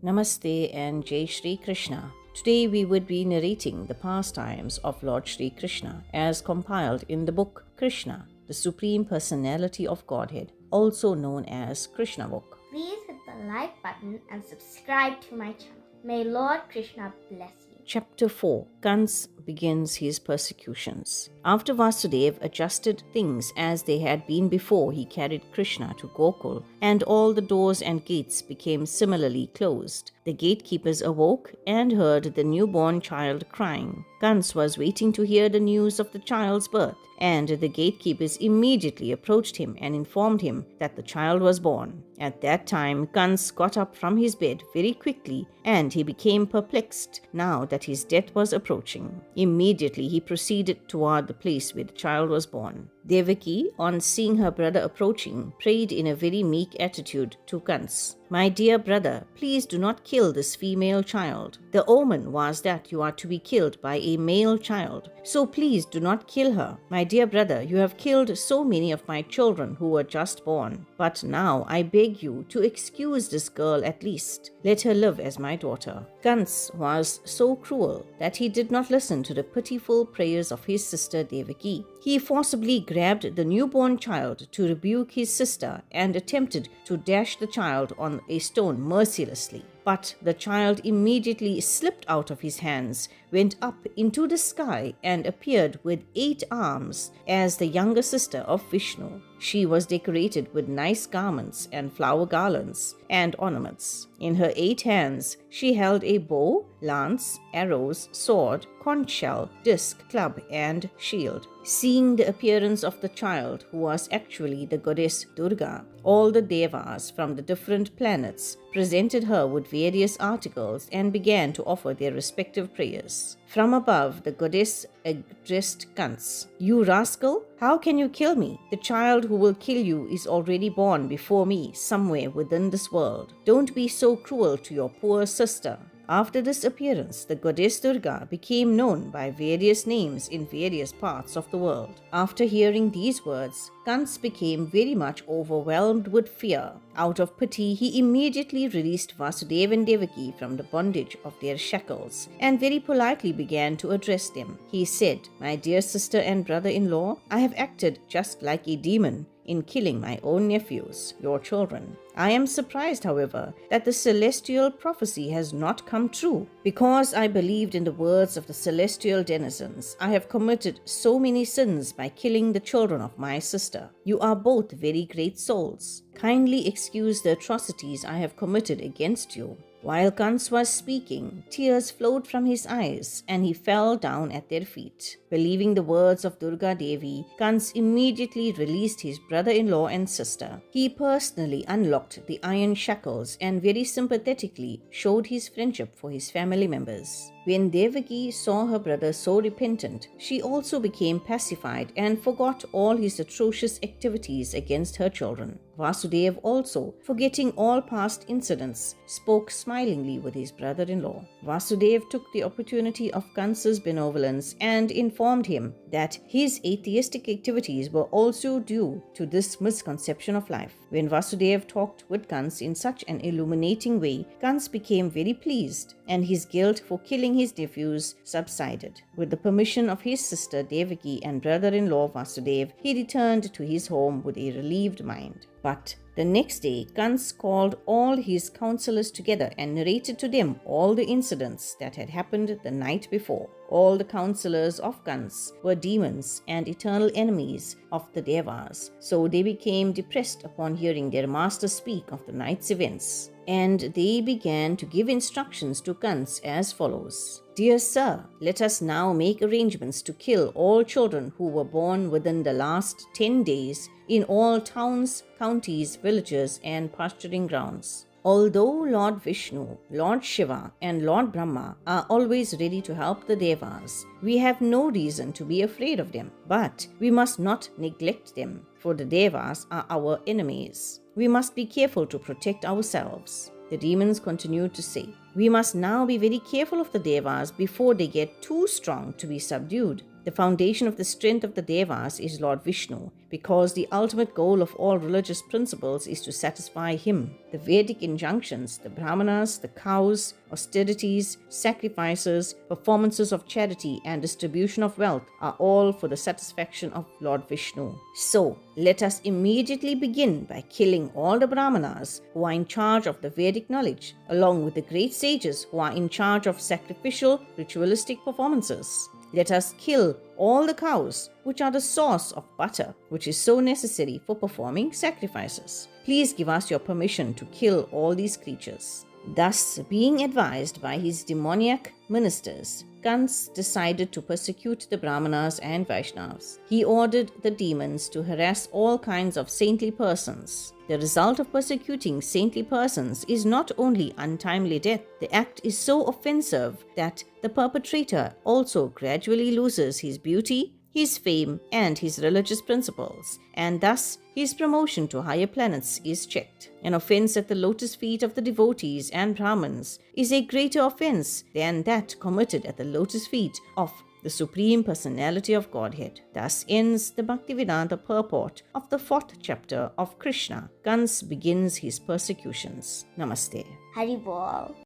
Namaste and Jai Shri Krishna. Today we would be narrating the pastimes of Lord Shri Krishna as compiled in the book Krishna, the Supreme Personality of Godhead, also known as Krishna Book. Please hit the like button and subscribe to my channel. May Lord Krishna bless you. Chapter 4. Kans begins his persecutions. After Vasudeva adjusted things as they had been before he carried Krishna to Gokul, and all the doors and gates became similarly closed, the gatekeepers awoke and heard the newborn child crying. Kans was waiting to hear the news of the child's birth, and the gatekeepers immediately approached him and informed him that the child was born. At that time, Kans got up from his bed very quickly, and he became perplexed now that his death was approaching. Immediately he proceeded toward the place where the child was born. Devaki, on seeing her brother approaching, prayed in a very meek attitude to Kans, "My dear brother, please do not kill this female child. The omen was that you are to be killed by a male child, so please do not kill her. My dear brother, you have killed so many of my children who were just born. But now I beg you to excuse this girl at least. Let her live as my daughter." Kans was so cruel that he did not listen to the pitiful prayers of his sister Devaki. He forcibly grabbed the newborn child to rebuke his sister and attempted to dash the child on a stone mercilessly. But the child immediately slipped out of his hands, went up into the sky, and appeared with 8 arms as the younger sister of Vishnu. She was decorated with nice garments and flower garlands and ornaments. In her 8 hands, she held a bow, lance, arrows, sword, conch shell, disc, club, and shield. Seeing the appearance of the child, who was actually the goddess Durga, all the devas from the different planets presented her with various articles and began to offer their respective prayers. From above, the goddess addressed Kans, "You rascal, how can you kill me? The child who will kill you is already born before me somewhere within this world. Don't be so cruel to your poor sister." After this appearance, the goddess Durga became known by various names in various parts of the world. After hearing these words, Kans became very much overwhelmed with fear. Out of pity, he immediately released Vasudeva and Devaki from the bondage of their shackles and very politely began to address them. He said, "My dear sister and brother-in-law, I have acted just like a demon in killing my own nephews, your children. I am surprised, however, that the celestial prophecy has not come true. Because I believed in the words of the celestial denizens, I have committed so many sins by killing the children of my sister. You are both very great souls. Kindly excuse the atrocities I have committed against you." While Kans was speaking, tears flowed from his eyes and he fell down at their feet. Believing the words of Durga Devi, Kans immediately released his brother-in-law and sister. He personally unlocked the iron shackles and very sympathetically showed his friendship for his family members. When Devaki saw her brother so repentant, she also became pacified and forgot all his atrocious activities against her children. Vasudeva also, forgetting all past incidents, spoke smilingly with his brother-in-law. Vasudeva took the opportunity of Kansa's benevolence and informed him that his atheistic activities were also due to this misconception of life. When Vasudeva talked with Kans in such an illuminating way, Kans became very pleased and his guilt for killing his nephews subsided. With the permission of his sister Devaki and brother-in-law Vasudeva, he returned to his home with a relieved mind. But the next day, Kans called all his counselors together and narrated to them all the incidents that had happened the night before. All the counselors of Kans were demons and eternal enemies of the Devas, so they became depressed upon hearing their master speak of the night's events. And they began to give instructions to Kans as follows. "Dear sir, let us now make arrangements to kill all children who were born within the last 10 days in all towns, counties, villages, and pasturing grounds. Although Lord Vishnu, Lord Shiva, and Lord Brahma are always ready to help the Devas, we have no reason to be afraid of them. But we must not neglect them, for the Devas are our enemies. We must be careful to protect ourselves." The demons continued to say, "We must now be very careful of the Devas before they get too strong to be subdued. The foundation of the strength of the Devas is Lord Vishnu, because the ultimate goal of all religious principles is to satisfy him. The Vedic injunctions, the Brahmanas, the cows, austerities, sacrifices, performances of charity, and distribution of wealth are all for the satisfaction of Lord Vishnu. So, let us immediately begin by killing all the Brahmanas who are in charge of the Vedic knowledge, along with the great sages who are in charge of sacrificial, ritualistic performances. Let us kill all the cows, which are the source of butter, which is so necessary for performing sacrifices. Please give us your permission to kill all these creatures. Thus, being advised by his demoniac ministers, Kans decided to persecute the Brahmanas and Vaishnavas. He ordered the demons to harass all kinds of saintly persons. The result of persecuting saintly persons is not only untimely death, the act is so offensive that the perpetrator also gradually loses his beauty, his fame, and his religious principles, and thus his promotion to higher planets is checked. An offense at the lotus feet of the devotees and Brahmins is a greater offense than that committed at the lotus feet of the Supreme Personality of Godhead. Thus ends the Bhaktivedanta purport of the 4th chapter of Krishna. Kans begins his persecutions. Namaste. Hari Bol.